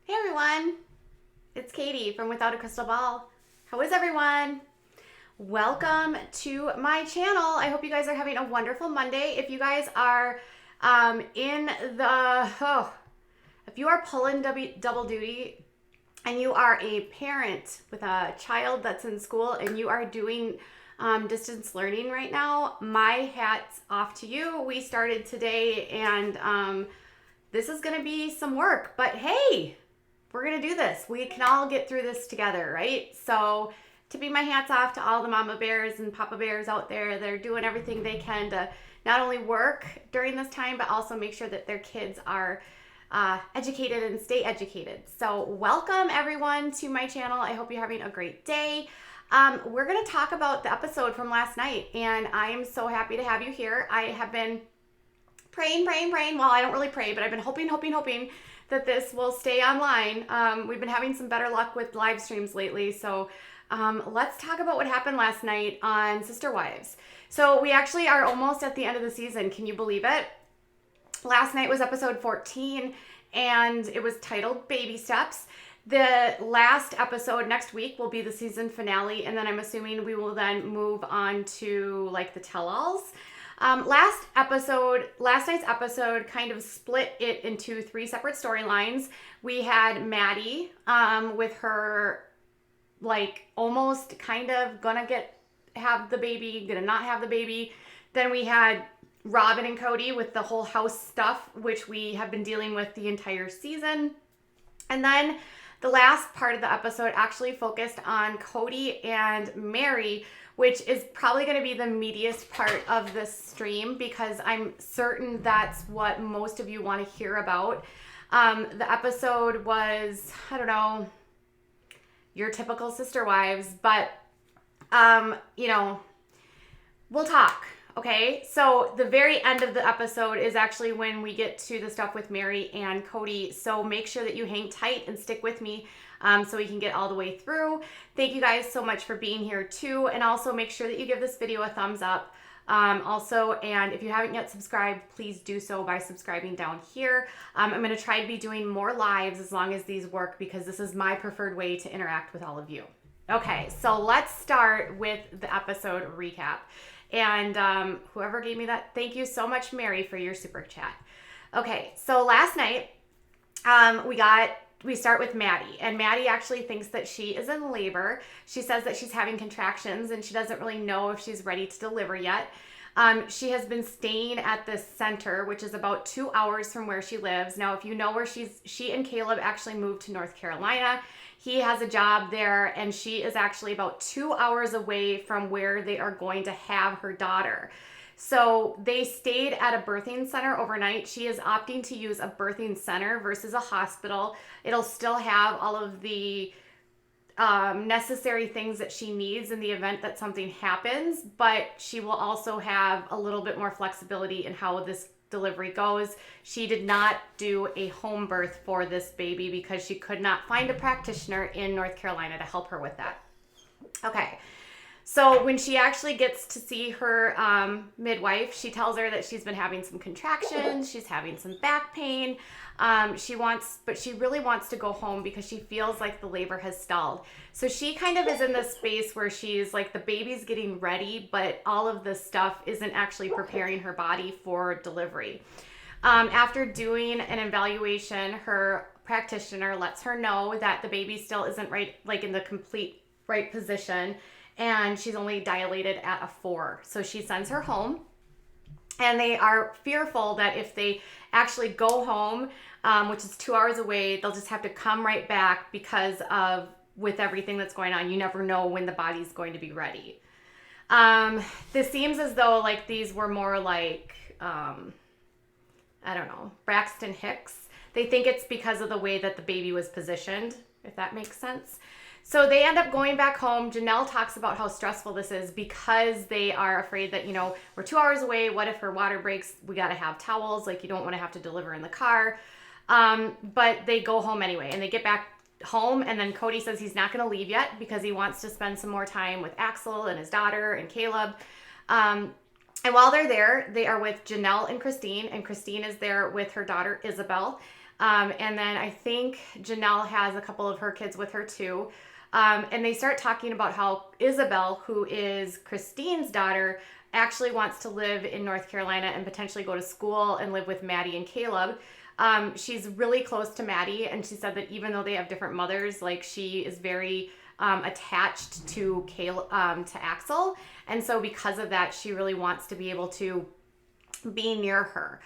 Hey everyone, it's Katie from Without a Crystal Ball. How is everyone? Welcome to my channel. I hope you guys are having a wonderful Monday. If you guys are if you are pulling double duty and you are a parent with a child that's in school and you are doing distance learning right now, my hat's off to you. We started today and this is going to be some work, but hey, we're going to do this. We can all get through this together, right? So tipping my hats off to all the mama bears and papa bears out there that are doing everything they can to not only work during this time, but also make sure that their kids are educated and stay educated. So welcome everyone to my channel. I hope you're having a great day. We're going to talk about the episode from last night, and I am so happy to have you here. I have been praying. Well, I don't really pray, but I've been hoping that this will stay online. We've been having some better luck with live streams lately. So let's talk about what happened last night on Sister Wives. So we actually are almost at the end of the season. Can you believe it? Last night was episode 14 and it was titled Baby Steps. The last episode next week will be the season finale. And then I'm assuming we will then move on to like the tell-alls. Last night's episode kind of split it into three separate storylines. We had Maddie, with her, like, almost kind of gonna have the baby, gonna not have the baby. Then we had Robyn and Kody with the whole house stuff, which we have been dealing with the entire season. And then the last part of the episode actually focused on Kody and Meri, which is probably going to be the meatiest part of this stream because I'm certain that's what most of you want to hear about. The episode was, I don't know, your typical Sister Wives, but, we'll talk. Okay, so the very end of the episode is actually when we get to the stuff with Meri and Kody. So make sure that you hang tight and stick with me so we can get all the way through. Thank you guys so much for being here too. And also make sure that you give this video a thumbs up. And if you haven't yet subscribed, please do so by subscribing down here. I'm going to try to be doing more lives as long as these work because this is my preferred way to interact with all of you. Okay, so let's start with the episode recap. And whoever gave me that, thank you so much, Meri, for your super chat. Okay, so last night we start with Maddie, and Maddie actually thinks that she is in labor. She says that she's having contractions, and she doesn't really know if she's ready to deliver yet. She has been staying at this center, which is about 2 hours from where she lives. Now, if you know where she and Caleb actually moved to North Carolina. He has a job there, and she is actually about 2 hours away from where they are going to have her daughter. So they stayed at a birthing center overnight. She is opting to use a birthing center versus a hospital. It'll still have all of the necessary things that she needs in the event that something happens, but she will also have a little bit more flexibility in how this delivery goes. She did not do a home birth for this baby because she could not find a practitioner in North Carolina to help her with that. Okay. So when she actually gets to see her midwife, she tells her that she's been having some contractions, she's having some back pain. She really wants to go home because she feels like the labor has stalled. So she kind of is in this space where she's like, the baby's getting ready, but all of this stuff isn't actually preparing her body for delivery. After doing an evaluation, her practitioner lets her know that the baby still isn't right, like in the complete right position. And she's only dilated at a 4. So she sends her home, and they are fearful that if they actually go home, which is 2 hours away, they'll just have to come right back because of, with everything that's going on, you never know when the body's going to be ready. This seems as though like these were more like, I don't know, Braxton Hicks. They think it's because of the way that the baby was positioned, if that makes sense. So they end up going back home. Janelle talks about how stressful this is because they are afraid that, we're 2 hours away. What if her water breaks? We got to have towels. Like, you don't want to have to deliver in the car. But they go home anyway, and they get back home. And then Kody says he's not going to leave yet because he wants to spend some more time with Axel and his daughter and Caleb. And while they're there, they are with Janelle and Christine is there with her daughter Isabel. And then I think Janelle has a couple of her kids with her too. And they start talking about how Isabel, who is Christine's daughter, actually wants to live in North Carolina and potentially go to school and live with Maddie and Caleb. She's really close to Maddie, and she said that even though they have different mothers, like she is very attached to Axel, and so because of that, she really wants to be able to be near her.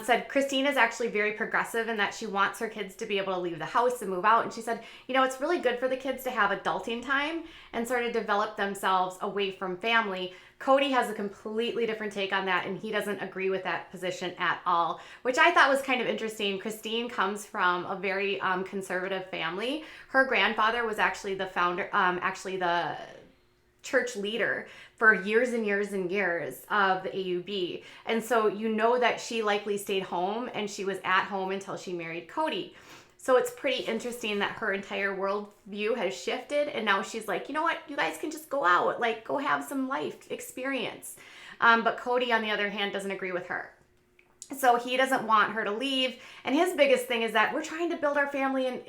Said Christine is actually very progressive in that she wants her kids to be able to leave the house and move out. And she said, it's really good for the kids to have adulting time and sort of develop themselves away from family. Kody has a completely different take on that, and he doesn't agree with that position at all, which I thought was kind of interesting. Christine comes from a very conservative family. Her grandfather was actually the founder, the church leader for years and years and years of the AUB. And so that she likely stayed home, and she was at home until she married Kody. So it's pretty interesting that her entire worldview has shifted, and now she's like, you know what, you guys can just go out, like go have some life experience. But Kody, on the other hand, doesn't agree with her. So he doesn't want her to leave. And his biggest thing is that we're trying to build our family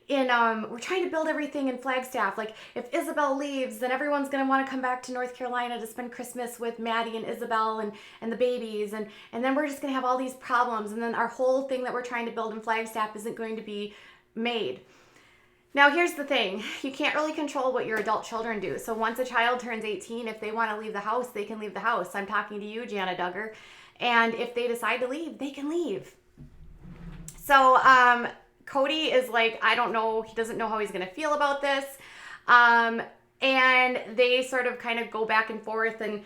we're trying to build everything in Flagstaff. Like if Isabel leaves, then everyone's going to want to come back to North Carolina to spend Christmas with Maddie and Isabel and the babies. And then we're just going to have all these problems. And then our whole thing that we're trying to build in Flagstaff isn't going to be made. Now, here's the thing. You can't really control what your adult children do. So once a child turns 18, if they want to leave the house, they can leave the house. I'm talking to you, Jana Duggar. And if they decide to leave, they can leave. So, Kody is like, I don't know. He doesn't know how he's going to feel about this. And they sort of kind of go back and forth. And,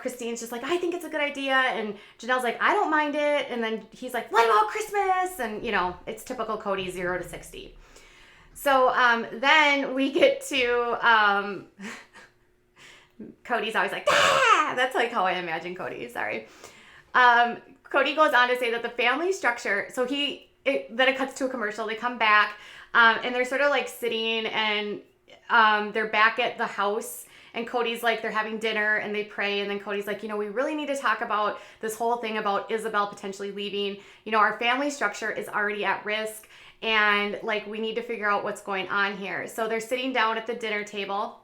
Christine's just like, I think it's a good idea. And Janelle's like, I don't mind it. And then he's like, what about Christmas? And, it's typical Kody 0 to 60. So then we get to, Cody's always like, ah! That's like how I imagine Kody. Sorry. Kody goes on to say that the family structure, then it cuts to a commercial. They come back, and they're sort of like sitting, and they're back at the house, and Cody's like, they're having dinner, and they pray, and then Cody's like, we really need to talk about this whole thing about Isabel potentially leaving. Our family structure is already at risk, and like, we need to figure out what's going on here. So they're sitting down at the dinner table,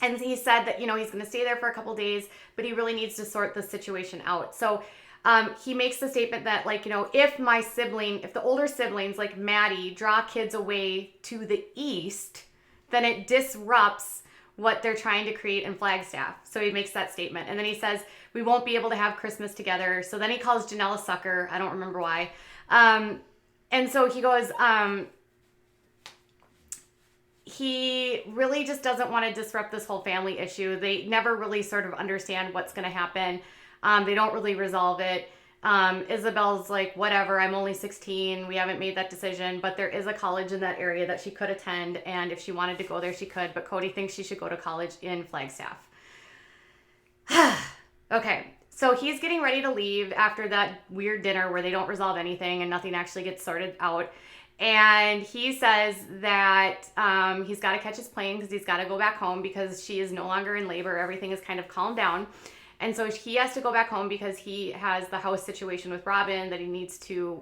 and he said that, he's going to stay there for a couple days, but he really needs to sort the situation out. So he makes the statement that, like, if the older siblings, like Maddie, draw kids away to the east, then it disrupts what they're trying to create in Flagstaff. So he makes that statement. And then he says, we won't be able to have Christmas together. So then he calls Janelle a sucker. I don't remember why. And so he goes, he really just doesn't want to disrupt this whole family issue. They never really sort of understand what's going to happen. They don't really resolve it. Isabel's like, whatever, I'm only 16. We haven't made that decision, but there is a college in that area that she could attend. And if she wanted to go there, she could. But Kody thinks she should go to college in Flagstaff. Okay. So he's getting ready to leave after that weird dinner where they don't resolve anything and nothing actually gets sorted out. And he says that he's got to catch his plane because he's got to go back home because she is no longer in labor. Everything is kind of calmed down. And so he has to go back home because he has the house situation with Robyn that he needs to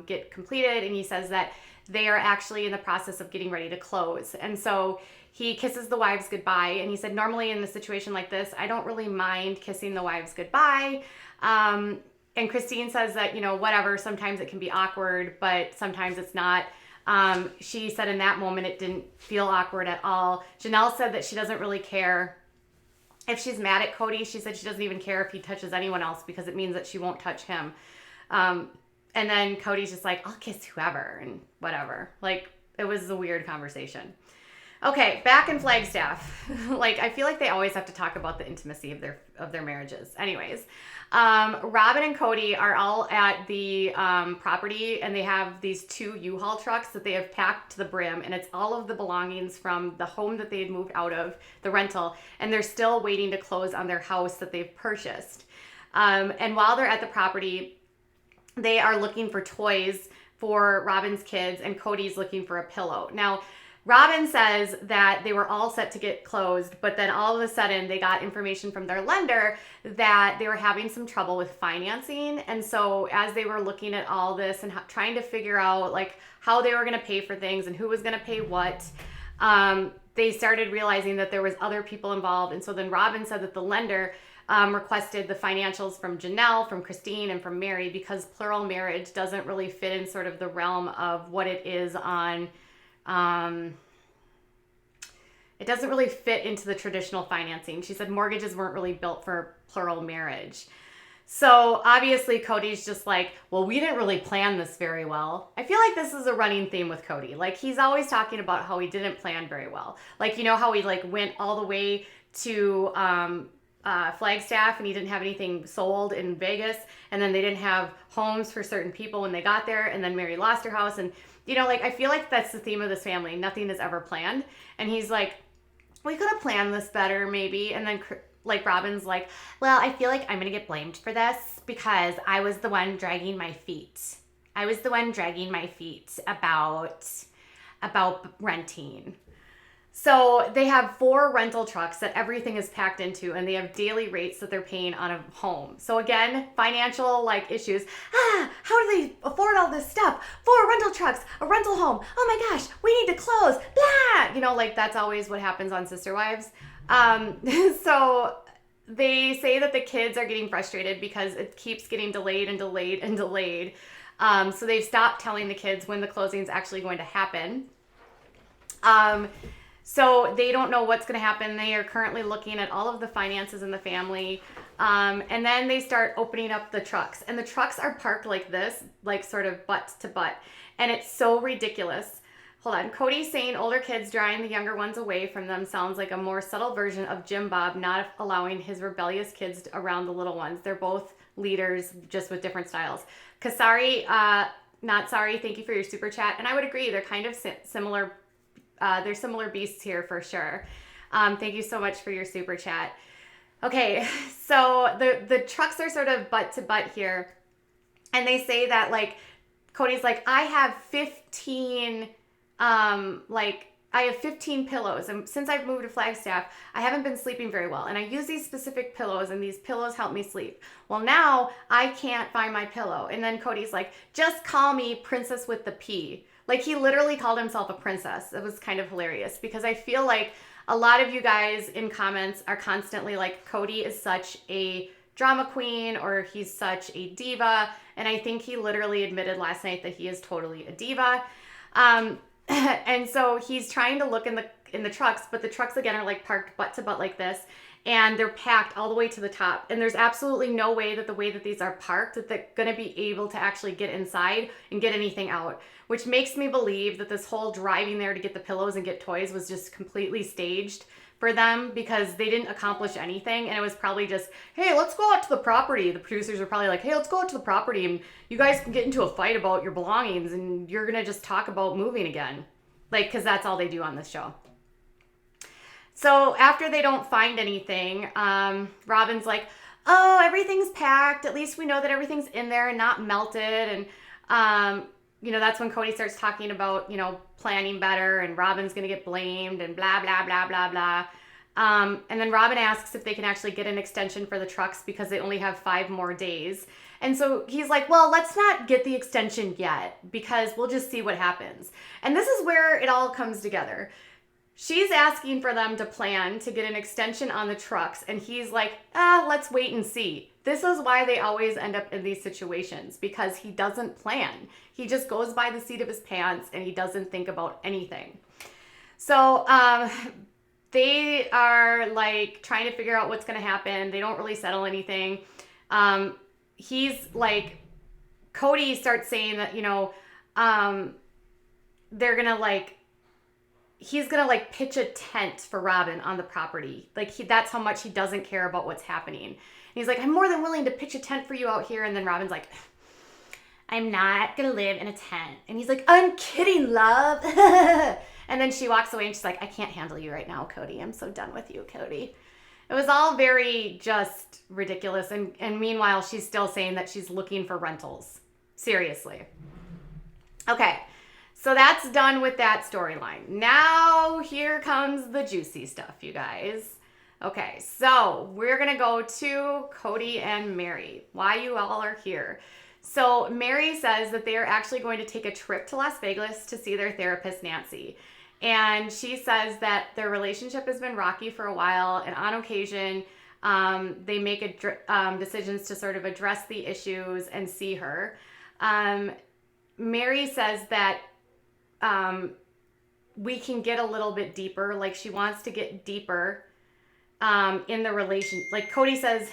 get completed. And he says that they are actually in the process of getting ready to close. And so he kisses the wives goodbye. And he said, normally in a situation like this, I don't really mind kissing the wives goodbye. And Christine says that, whatever, sometimes it can be awkward, but sometimes it's not. She said in that moment, it didn't feel awkward at all. Janelle said that she doesn't really care if she's mad at Kody. She said she doesn't even care if he touches anyone else because it means that she won't touch him. And then Cody's just like, I'll kiss whoever and whatever. Like, it was a weird conversation. Okay, back in Flagstaff. Like, I feel like they always have to talk about the intimacy of their marriages. Anyways, Robyn and Kody are all at the property, and they have these 2 U-Haul trucks that they have packed to the brim, and it's all of the belongings from the home that they had moved out of, the rental, and they're still waiting to close on their house that they've purchased. And while they're at the property, they are looking for toys for Robyn's kids, and Cody's looking for a pillow. Now, Robyn says that they were all set to get closed, but then all of a sudden they got information from their lender that they were having some trouble with financing. And so as they were looking at all this and trying to figure out like how they were going to pay for things and who was going to pay what, they started realizing that there was other people involved. And so then Robyn said that the lender requested the financials from Janelle, from Christine, and from Meri, because plural marriage doesn't really fit in sort of the realm of what it is on, it doesn't really fit into the traditional financing. She said mortgages weren't really built for plural marriage. So obviously Kody's just like, well, we didn't really plan this very well. I feel like this is a running theme with Kody. Like he's always talking about how he didn't plan very well. Like, you know how he like went all the way to Flagstaff and he didn't have anything sold in Vegas, and then they didn't have homes for certain people when they got there, and then Meri lost her house. And you know, like I feel like that's the theme of this family. Nothing is ever planned. And he's like, we could have planned this better maybe. And then like Robyn's like, well, I feel like I'm gonna get blamed for this because I was the one dragging my feet. I was the one dragging my feet about renting. So they have 4 rental trucks that everything is packed into, and they have daily rates that they're paying on a home. So again, financial like issues. How do they afford all this stuff? 4 rental trucks, a rental home. Oh my gosh, we need to close. Blah. You know, like that's always what happens on Sister Wives. So they say that the kids are getting frustrated because it keeps getting delayed and delayed and delayed. So they've stopped telling the kids when the closing is actually going to happen. So they don't know what's going to happen. They are currently looking at all of the finances in the family. And then they start opening up the trucks. And the trucks are parked like this, like sort of butt to butt. And it's so ridiculous. Hold on. Kody's saying older kids drawing the younger ones away from them sounds like a more subtle version of Jim Bob not allowing his rebellious kids around the little ones. They're both leaders, just with different styles. Kasari, not sorry, thank you for your super chat. And I would agree. They're kind of similar. They're similar beasts here for sure. Thank you so much for your super chat. Okay, so the trucks are sort of butt to butt here. And they say that like, Kody's like, I have 15 pillows, and since I've moved to Flagstaff, I haven't been sleeping very well, and I use these specific pillows, and these pillows help me sleep. Well, now I can't find my pillow. And then Kody's like, just call me Princess with the P. Like he literally called himself a princess. It was kind of hilarious because I feel like a lot of you guys in comments are constantly like, Kody is such a drama queen, or he's such a diva. And I think he literally admitted last night that he is totally a diva. And so he's trying to look in the trucks, but the trucks again are like parked butt to butt like this, and they're packed all the way to the top. And there's absolutely no way that the way that these are parked that they're going to be able to actually get inside and get anything out, which makes me believe that this whole driving there to get the pillows and get toys was just completely staged for them, because they didn't accomplish anything. And it was probably just, hey, let's go out to the property. The producers were probably like, hey, let's go out to the property and you guys can get into a fight about your belongings and you're going to just talk about moving again. Like, because that's all they do on this show. So after they don't find anything, Robyn's like, oh, everything's packed. At least we know that everything's in there and not melted. And, you know, that's when Kody starts talking about, you know, planning better and Robyn's going to get blamed and blah, blah, blah, blah, blah. And then Robyn asks if they can actually get an extension for the trucks because they only have 5 more days. And so he's like, well, let's not get the extension yet because we'll just see what happens. And this is where it all comes together. She's asking for them to plan to get an extension on the trucks. And he's like, let's wait and see. This is why they always end up in these situations, because he doesn't plan. He just goes by the seat of his pants and he doesn't think about anything. So they are like trying to figure out what's going to happen. They don't really settle anything. He's like, Kody starts saying that, you know, they're going to like, he's going to like pitch a tent for Robyn on the property. Like that's how much he doesn't care about what's happening. And he's like, I'm more than willing to pitch a tent for you out here. And then Robyn's like, I'm not going to live in a tent. And he's like, I'm kidding, love. And then she walks away and she's like, I can't handle you right now, Kody. I'm so done with you, Kody. It was all very just ridiculous. And meanwhile, she's still saying that she's looking for rentals. Seriously. Okay. So So that's done with that storyline. Now here comes the juicy stuff, you guys. Okay, so we're going to go to Kody and Meri. Why you all are here. So Meri says that they are actually going to take a trip to Las Vegas to see their therapist, Nancy. And she says that their relationship has been rocky for a while, and on occasion, they make decisions to sort of address the issues and see her. Meri says that we can get a little bit deeper, like she wants to get deeper in the relation. Like Kody says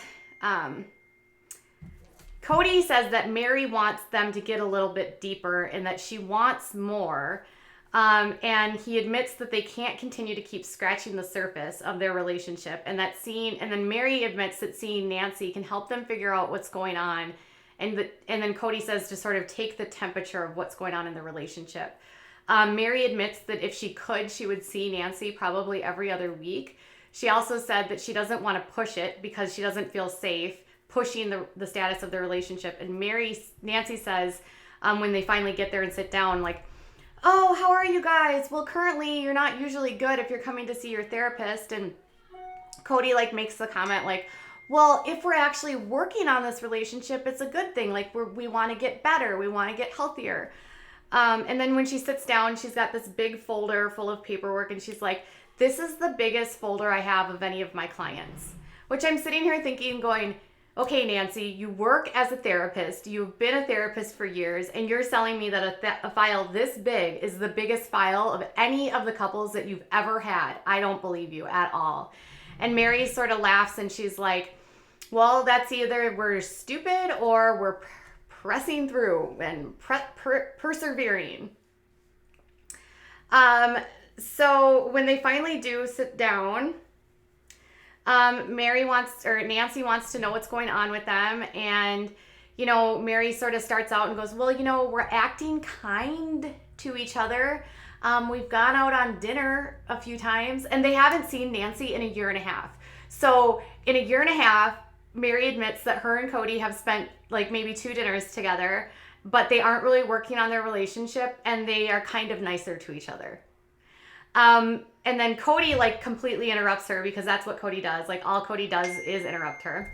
that Meri wants them to get a little bit deeper and that she wants more. And he admits that they can't continue to keep scratching the surface of their relationship, and then Meri admits that seeing Nancy can help them figure out what's going on. And then Kody says to sort of take the temperature of what's going on in the relationship. Meri admits that if she could, she would see Nancy probably every other week. She also said that she doesn't want to push it because she doesn't feel safe pushing the status of the relationship. And Nancy says when they finally get there and sit down, like, oh, how are you guys? Well, currently you're not usually good if you're coming to see your therapist. And Kody like makes the comment like, well, if we're actually working on this relationship, it's a good thing. Like we want to get better. We want to get healthier. And then when she sits down, she's got this big folder full of paperwork, and she's like, this is the biggest folder I have of any of my clients. Which I'm sitting here thinking, going, okay, Nancy, you work as a therapist. You've been a therapist for years, and you're telling me that a file this big is the biggest file of any of the couples that you've ever had. I don't believe you at all. And Meri sort of laughs, and she's like, well, that's either we're stupid or we're pressing through and persevering. So when they finally do sit down, Nancy wants to know what's going on with them. And, Meri sort of starts out and goes, well, we're acting kind to each other. We've gone out on dinner a few times, and they haven't seen Nancy in a year and a half. So in a year and a half, Meri admits that her and Kody have spent like maybe 2 dinners together, but they aren't really working on their relationship, and they are kind of nicer to each other. And then Kody like completely interrupts her, because that's what Kody does. Like all Kody does is interrupt her.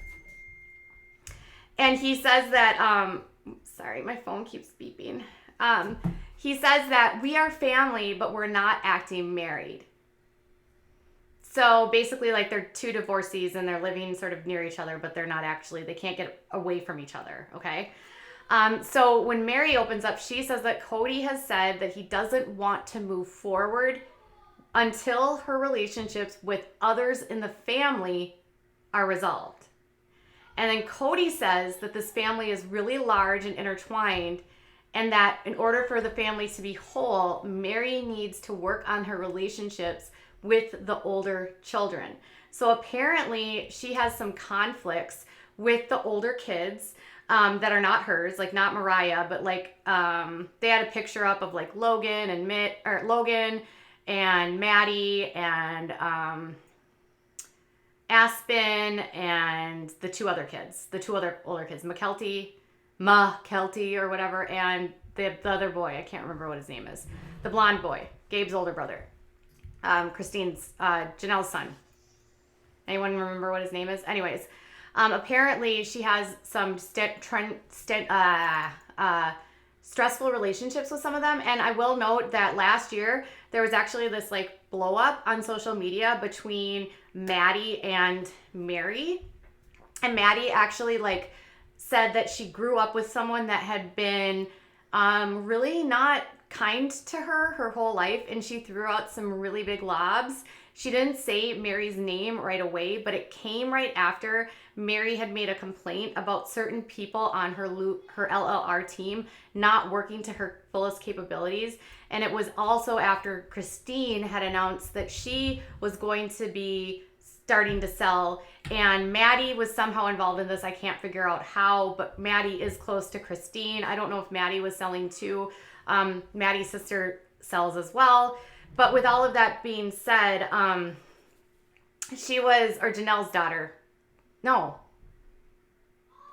And he says that, sorry, my phone keeps beeping. He says that we are family, but we're not acting married. So basically like they're 2 divorcees and they're living sort of near each other, but they're not actually, they can't get away from each other. Okay. So when Meri opens up, she says that Kody has said that he doesn't want to move forward until her relationships with others in the family are resolved. And then Kody says that this family is really large and intertwined, and that in order for the family to be whole, Meri needs to work on her relationships with the older children. So apparently she has some conflicts with the older kids that are not hers, like not Mariah, but like they had a picture up of like Logan and Maddie and Aspen and the 2 other older kids, Kelty or whatever, and the other boy, I can't remember what his name is, the blonde boy, Gabe's older brother, Janelle's son. Anyone remember what his name is? Anyways, apparently she has some stressful relationships with some of them. And I will note that last year there was actually this like blow up on social media between Maddie and Meri. And Maddie actually like said that she grew up with someone that had been really not kind to her whole life, and she threw out some really big lobs. She didn't say Meri's name right away, but it came right after Meri had made a complaint about certain people on her LLR team not working to her fullest capabilities. And it was also after Christine had announced that she was going to be starting to sell, and Maddie was somehow involved in this. I can't figure out how, but Maddie is close to Christine. I don't know if Maddie was selling too. Maddie's sister sells as well. But with all of that being said, Janelle's daughter. No.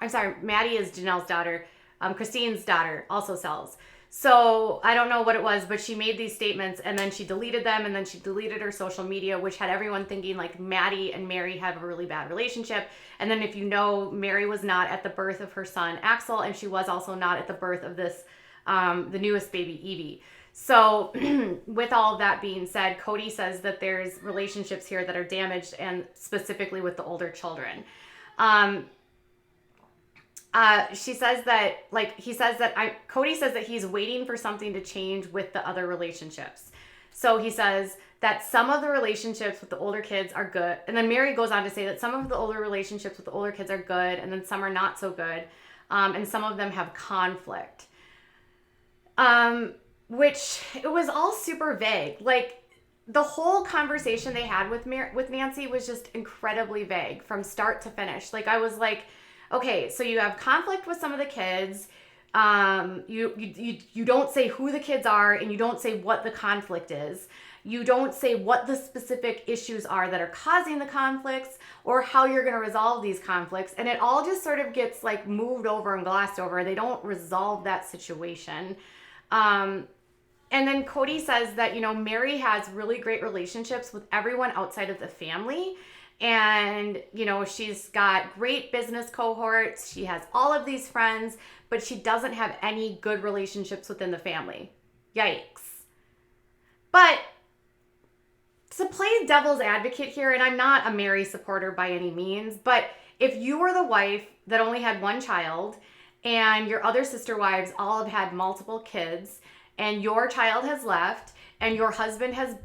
I'm sorry, Maddie is Janelle's daughter. Christine's daughter also sells. So I don't know what it was, but she made these statements and then she deleted them, and then she deleted her social media, which had everyone thinking like Maddie and Meri have a really bad relationship. And then if you know, Meri was not at the birth of her son Axel, and she was also not at the birth of this the newest baby Evie. So with all of that being said, Kody says that there's relationships here that are damaged, and specifically with the older children. She says that, like, Kody says that he's waiting for something to change with the other relationships. So he says that some of the relationships with the older kids are good. And then Meri goes on to say that some of the older relationships with the older kids are good, and then some are not so good. And some of them have conflict. Which it was all super vague. Like, the whole conversation they had with Nancy was just incredibly vague from start to finish. Like, I was like, okay, so you have conflict with some of the kids. You don't say who the kids are, and you don't say what the conflict is. You don't say what the specific issues are that are causing the conflicts, or how you're going to resolve these conflicts. And it all just sort of gets like moved over and glossed over. They don't resolve that situation. And then Kody says that, you know, Meri has really great relationships with everyone outside of the family. And, you know, she's got great business cohorts. She has all of these friends, but she doesn't have any good relationships within the family. Yikes. But to play devil's advocate here, and I'm not a Meri supporter by any means, but if you were the wife that only had one child, and your other sister wives all have had multiple kids, and your child has left, and your husband has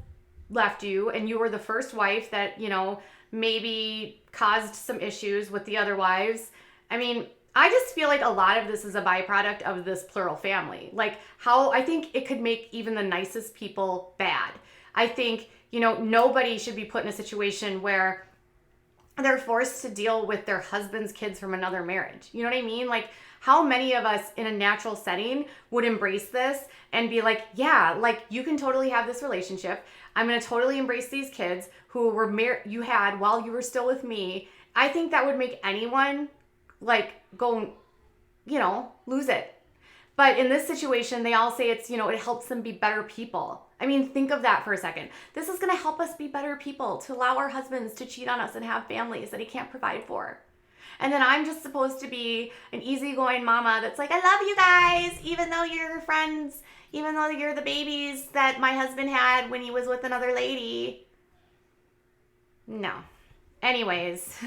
left you, and you were the first wife that, you know, maybe caused some issues with the other wives. I mean, I just feel like a lot of this is a byproduct of this plural family. Like, how I think it could make even the nicest people bad. I think, you know, nobody should be put in a situation where they're forced to deal with their husband's kids from another marriage. You know what I mean? Like, how many of us in a natural setting would embrace this and be like, yeah, like, you can totally have this relationship. I'm going to totally embrace these kids who were you had while you were still with me. I think that would make anyone like go, you know, lose it. But in this situation, they all say it's, you know, it helps them be better people. I mean, think of that for a second. This is going to help us be better people, to allow our husbands to cheat on us and have families that he can't provide for. And then I'm just supposed to be an easygoing mama that's like, I love you guys, even though you're friends, even though you're the babies that my husband had when he was with another lady. No. Anyways,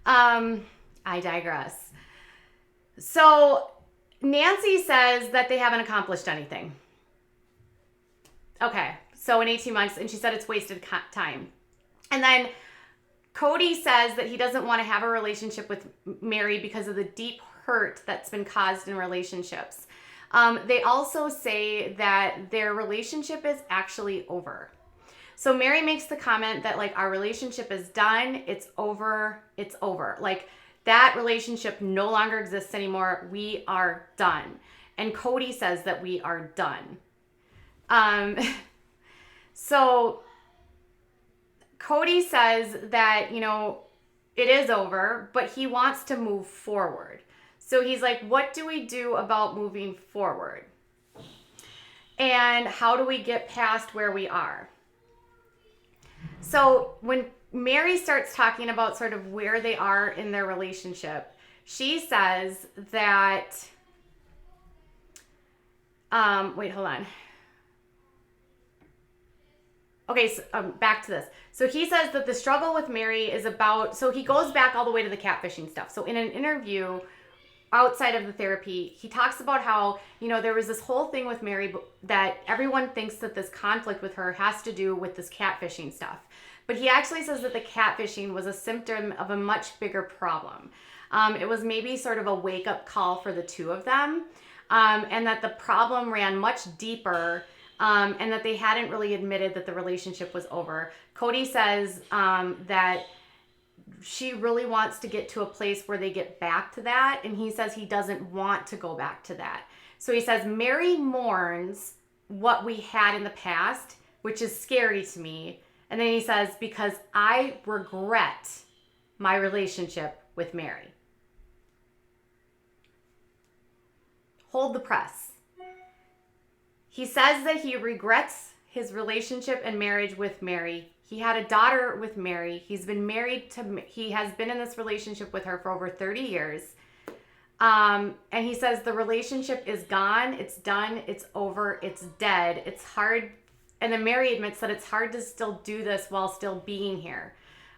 I digress. So Nancy says that they haven't accomplished anything. Okay, so in 18 months, and she said it's wasted time. And then Kody says that he doesn't want to have a relationship with Meri because of the deep hurt that's been caused in relationships. They also say that their relationship is actually over. So Meri makes the comment that, like, our relationship is done. It's over. It's over. Like, that relationship no longer exists anymore. We are done. And Kody says that we are done. So Kody says that, you know, it is over, but he wants to move forward. So he's like, what do we do about moving forward? And how do we get past where we are? So when Meri starts talking about sort of where they are in their relationship, she says that, wait, hold on. Okay, so back to this. So he says that the struggle with Meri is about, so he goes back all the way to the catfishing stuff. So in an interview outside of the therapy, he talks about how, you know, there was this whole thing with Meri that everyone thinks that this conflict with her has to do with this catfishing stuff. But he actually says that the catfishing was a symptom of a much bigger problem. It was maybe sort of a wake-up call for the two of them, and that the problem ran much deeper, and that they hadn't really admitted that the relationship was over. Kody says that she really wants to get to a place where they get back to that, and he says he doesn't want to go back to that. So he says Meri mourns what we had in the past, which is scary to me. And then he says, because I regret my relationship with Meri. Hold the press. He says that he regrets his relationship and marriage with Meri. He had a daughter with Meri. He has been in this relationship with her for over 30 years. And he says the relationship is gone, it's done, it's over, it's dead. It's hard. And then Meri admits that it's hard to still do this while still being here.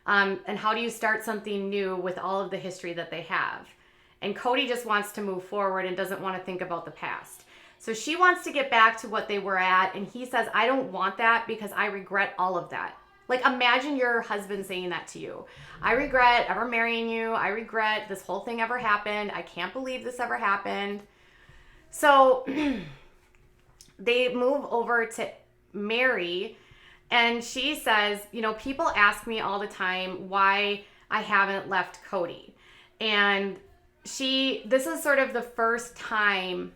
And how do you start something new with all of the history that they have? And Kody just wants to move forward and doesn't want to think about the past. So she wants to get back to what they were at. And he says, I don't want that because I regret all of that. Like, imagine your husband saying that to you. I regret ever marrying you. I regret this whole thing ever happened. I can't believe this ever happened. So they move over to Meri, and she says, you know, people ask me all the time why I haven't left Kody. And this is sort of the first time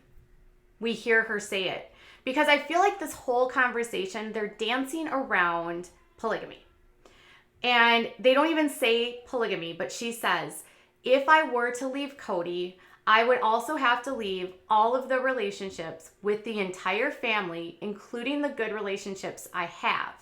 we hear her say it. Because I feel like this whole conversation, they're dancing around polygamy. And they don't even say polygamy, but she says, if I were to leave Kody, I would also have to leave all of the relationships with the entire family, including the good relationships I have.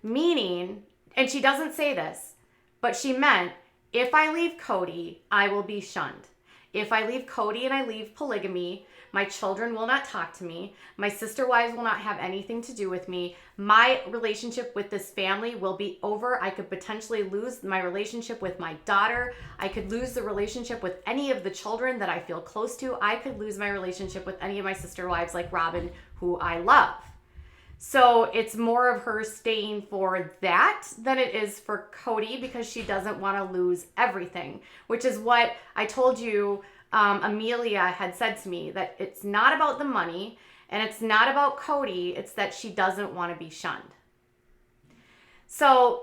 Meaning, and she doesn't say this, but she meant, if I leave Kody, I will be shunned. If I leave Kody and I leave polygamy, my children will not talk to me. My sister wives will not have anything to do with me. My relationship with this family will be over. I could potentially lose my relationship with my daughter. I could lose the relationship with any of the children that I feel close to. I could lose my relationship with any of my sister wives like Robyn, who I love. So it's more of her staying for that than it is for Kody, because she doesn't want to lose everything, which is what I told you Amelia had said to me, that it's not about the money and it's not about Kody. It's that she doesn't want to be shunned. So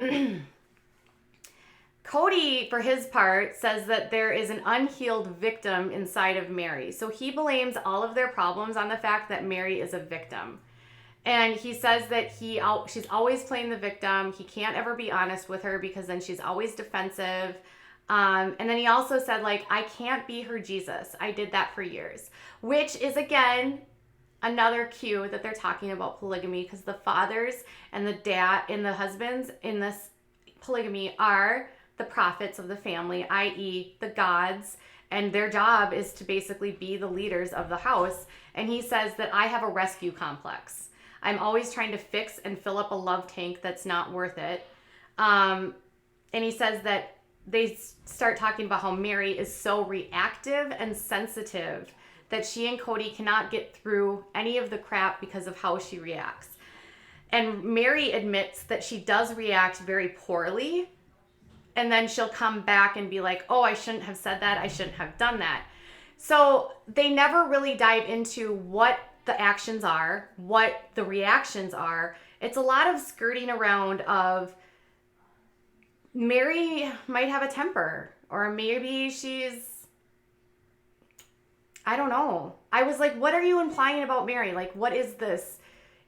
Kody, for his part, says that there is an unhealed victim inside of Meri. So he blames all of their problems on the fact that Meri is a victim. And he says that she's always playing the victim. He can't ever be honest with her because then she's always defensive. And then he also said, like, I can't be her Jesus. I did that for years, which is, again, another cue that they're talking about polygamy, because the fathers and the dad and the husbands in this polygamy are the prophets of the family, i.e. the gods, and their job is to basically be the leaders of the house. And he says that I have a rescue complex. I'm always trying to fix and fill up a love tank that's not worth it. And he says that they start talking about how Meri is so reactive and sensitive that she and Kody cannot get through any of the crap because of how she reacts. And Meri admits that she does react very poorly. And then she'll come back and be like, oh, I shouldn't have said that. I shouldn't have done that. So they never really dive into what the actions are, what the reactions are. It's a lot of skirting around of Meri might have a temper, or maybe I don't know. I was like, what are you implying about Meri? Like, what is this?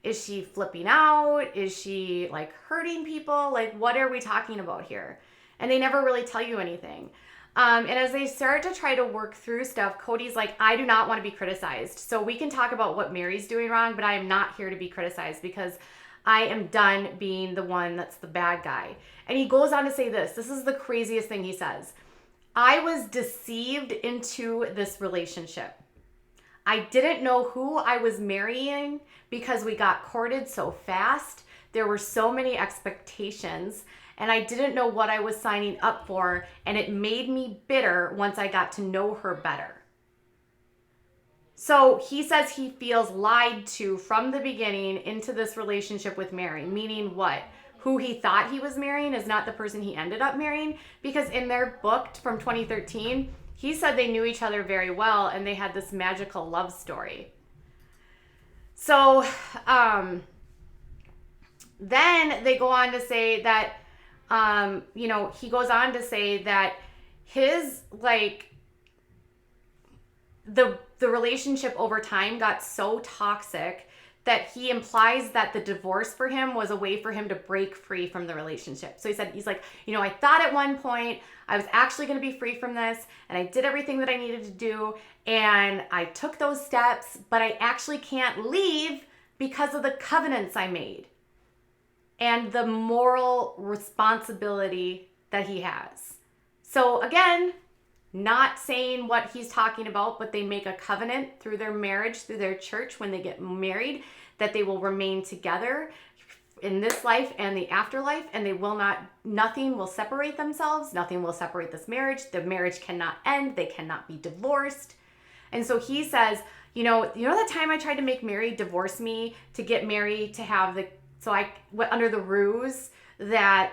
Is she flipping out? Is she like hurting people? Like, what are we talking about here? And they never really tell you anything. And as they start to try to work through stuff, Kody's like, I do not want to be criticized. So we can talk about what Meri's doing wrong, but I am not here to be criticized because I am done being the one that's the bad guy. And he goes on to say this. This is the craziest thing he says. I was deceived into this relationship. I didn't know who I was marrying because we got courted so fast. There were so many expectations. And I didn't know what I was signing up for, and it made me bitter once I got to know her better. So he says he feels lied to from the beginning into this relationship with Meri, meaning what? Who he thought he was marrying is not the person he ended up marrying, because in their book from 2013, he said they knew each other very well and they had this magical love story. So then they go on to say that he goes on to say that his, like, the relationship over time got so toxic that he implies that the divorce for him was a way for him to break free from the relationship. So he's like, I thought at one point I was actually going to be free from this, and I did everything that I needed to do, and I took those steps, but I actually can't leave because of the covenants I made and the moral responsibility that he has. So again, not saying what he's talking about, but they make a covenant through their marriage, through their church when they get married, that they will remain together in this life and the afterlife, and nothing will separate themselves. Nothing will separate this marriage. The marriage cannot end. They cannot be divorced. And so he says, that time I tried to make Meri divorce me to get Meri to have I went under the ruse that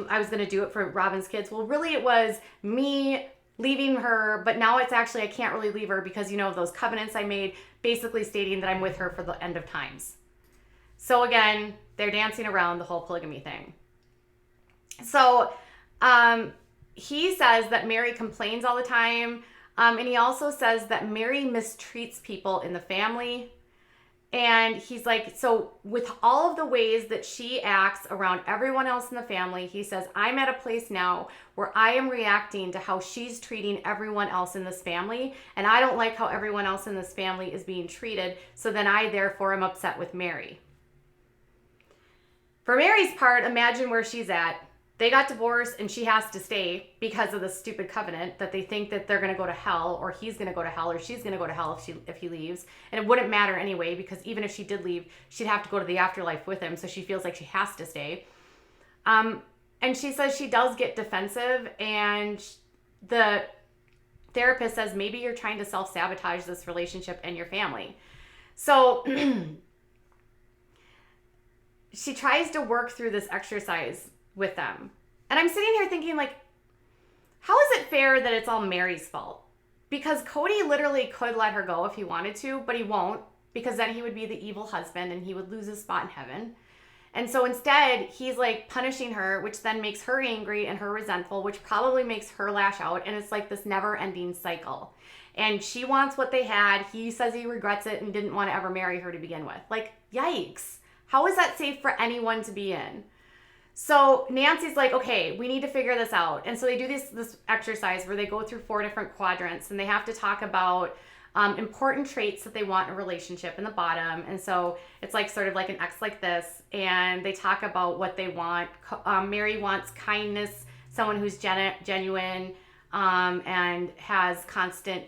I was going to do it for Robyn's kids. Well, really it was me leaving her, but now it's actually I can't really leave her because those covenants I made, basically stating that I'm with her for the end of times. So again, they're dancing around the whole polygamy thing. So he says that Meri complains all the time, and he also says that Meri mistreats people in the family. And he's like, so with all of the ways that she acts around everyone else in the family, he says, I'm at a place now where I am reacting to how she's treating everyone else in this family. And I don't like how everyone else in this family is being treated. So then I therefore am upset with Meri. For Meri's part, imagine where she's at. They got divorced and she has to stay because of the stupid covenant that they think that they're going to go to hell, or he's going to go to hell, or she's going to go to hell if he leaves. And it wouldn't matter anyway, because even if she did leave, she'd have to go to the afterlife with him. So she feels like she has to stay. And she says she does get defensive, and the therapist says, maybe you're trying to self-sabotage this relationship and your family. So she tries to work through this exercise with them. And I'm sitting here thinking, like, how is it fair that it's all Meri's fault? Because Kody literally could let her go if he wanted to, but he won't, because then he would be the evil husband and he would lose his spot in heaven. And so instead, he's like punishing her, which then makes her angry and her resentful, which probably makes her lash out. And it's like this never-ending cycle. And she wants what they had. He says he regrets it and didn't want to ever marry her to begin with. Like, yikes. How is that safe for anyone to be in? So Nancy's like, okay, we need to figure this out. And so they do this exercise where they go through 4 different quadrants, and they have to talk about important traits that they want in a relationship in the bottom. And so it's like sort of like an X like this. And they talk about what they want. Meri wants kindness, someone who's genuine, and has constant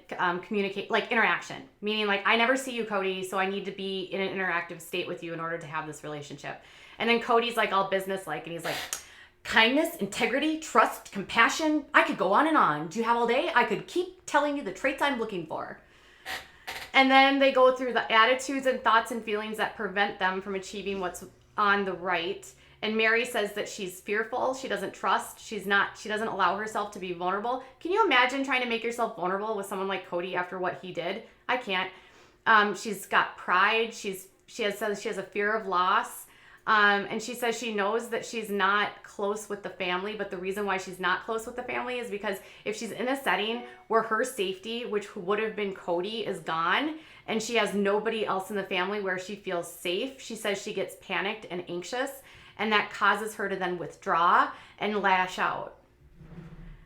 interaction. Meaning like, I never see you, Kody, so I need to be in an interactive state with you in order to have this relationship. And then Cody's like all business-like, and he's like, kindness, integrity, trust, compassion. I could go on and on. Do you have all day? I could keep telling you the traits I'm looking for. And then they go through the attitudes and thoughts and feelings that prevent them from achieving what's on the right. And Meri says that she's fearful. She doesn't trust. She doesn't allow herself to be vulnerable. Can you imagine trying to make yourself vulnerable with someone like Kody after what he did? I can't. She's got pride. She says she has a fear of loss. And she says she knows that she's not close with the family, but the reason why she's not close with the family is because if she's in a setting where her safety, which would have been Kody, is gone, and she has nobody else in the family where she feels safe, she says she gets panicked and anxious, and that causes her to then withdraw and lash out.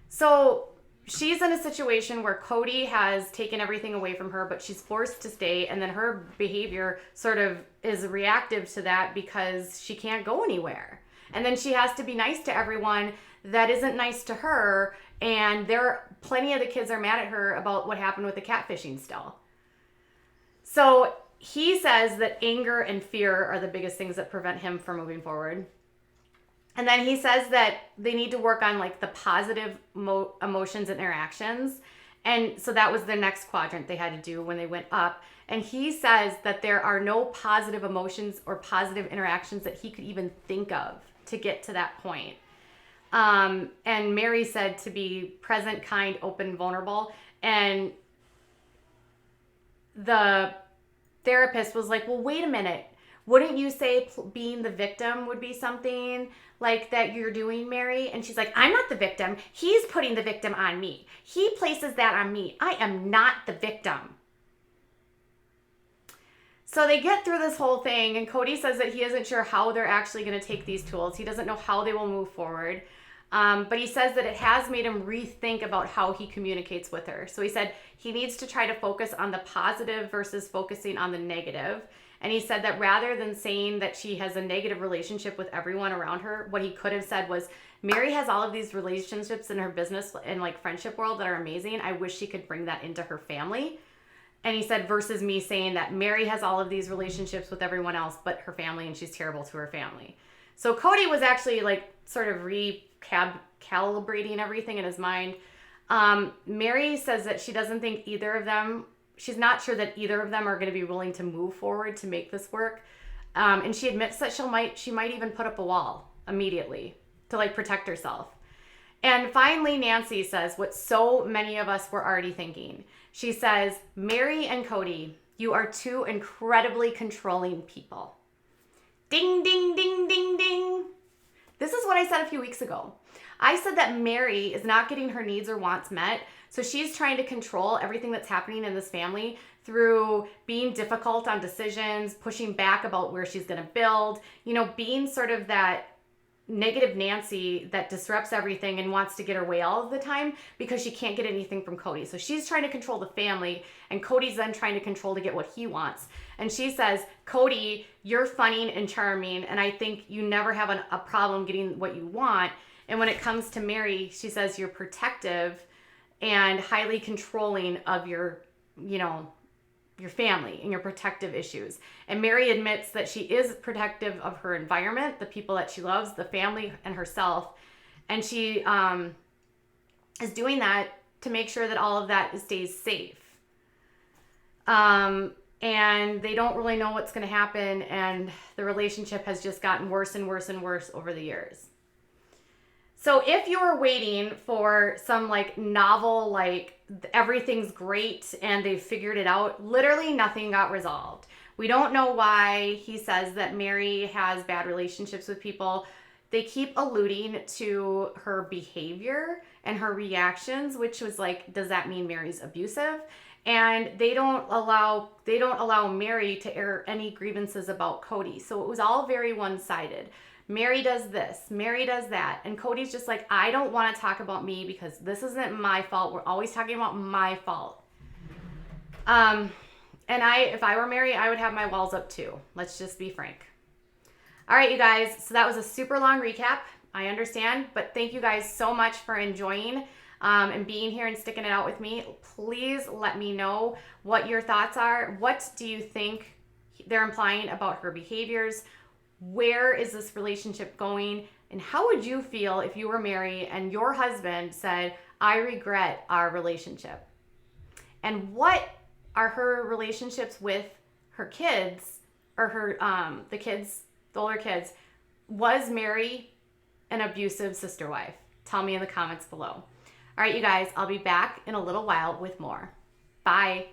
So she's in a situation where Kody has taken everything away from her, but she's forced to stay, and then her behavior sort of is reactive to that because she can't go anywhere. And then she has to be nice to everyone that isn't nice to her, and plenty of the kids are mad at her about what happened with the catfishing still. So he says that anger and fear are the biggest things that prevent him from moving forward. And then he says that they need to work on like the positive emotions and interactions. And so that was the next quadrant they had to do when they went up. And he says that there are no positive emotions or positive interactions that he could even think of to get to that point. And Meri said to be present, kind, open, vulnerable. And the therapist was like, well, wait a minute. Wouldn't you say being the victim would be something like that you're doing, Meri? And she's like, I'm not the victim. He's putting the victim on me. He places that on me. I am not the victim. So they get through this whole thing, and Kody says that he isn't sure how they're actually going to take these tools. He doesn't know how they will move forward. But he says that it has made him rethink about how he communicates with her. So he said he needs to try to focus on the positive versus focusing on the negative. And he said that rather than saying that she has a negative relationship with everyone around her, what he could have said was, Meri has all of these relationships in her business and like friendship world that are amazing. I wish she could bring that into her family. And he said, versus me saying that Meri has all of these relationships with everyone else but her family, and she's terrible to her family. So Kody was actually like sort of recalibrating everything in his mind. Meri says that she doesn't think either of them, she's not sure that either of them are going to be willing to move forward to make this work. And she admits that she might even put up a wall immediately to like protect herself. And finally, Nancy says what so many of us were already thinking. She says, Meri and Kody, you are two incredibly controlling people. Ding, ding, ding, ding, ding. This is what I said a few weeks ago. I said that Meri is not getting her needs or wants met, so she's trying to control everything that's happening in this family through being difficult on decisions, pushing back about where she's going to build, being sort of that negative Nancy that disrupts everything and wants to get her way all of the time because she can't get anything from Kody. So she's trying to control the family, and Kody's then trying to control to get what he wants. And she says, Kody, you're funny and charming, and I think you never have a problem getting what you want. And when it comes to Meri, she says you're protective and highly controlling of your family and your protective issues. And Meri admits that she is protective of her environment, the people that she loves, the family, and herself. And she is doing that to make sure that all of that stays safe. And they don't really know what's going to happen. And the relationship has just gotten worse and worse and worse over the years. So if you're waiting for some like novel, like everything's great and they've figured it out, literally nothing got resolved. We don't know why he says that Meri has bad relationships with people. They keep alluding to her behavior and her reactions, which was like, does that mean Meri's abusive? And they don't allow Meri to air any grievances about Kody. So it was all very one-sided. Meri does this, Meri does that. And Kody's just like, I don't want to talk about me because this isn't my fault. We're always talking about my fault. And if I were Meri, I would have my walls up too. Let's just be frank. All right, you guys. So that was a super long recap. I understand, but thank you guys so much for enjoying and being here and sticking it out with me. Please let me know what your thoughts are. What do you think they're implying about her behaviors? Where is this relationship going? And how would you feel if you were Meri and your husband said, I regret our relationship? And what are her relationships with her kids or her the older kids? Was Meri an abusive sister wife? Tell me in the comments below. All right, you guys, I'll be back in a little while with more. Bye.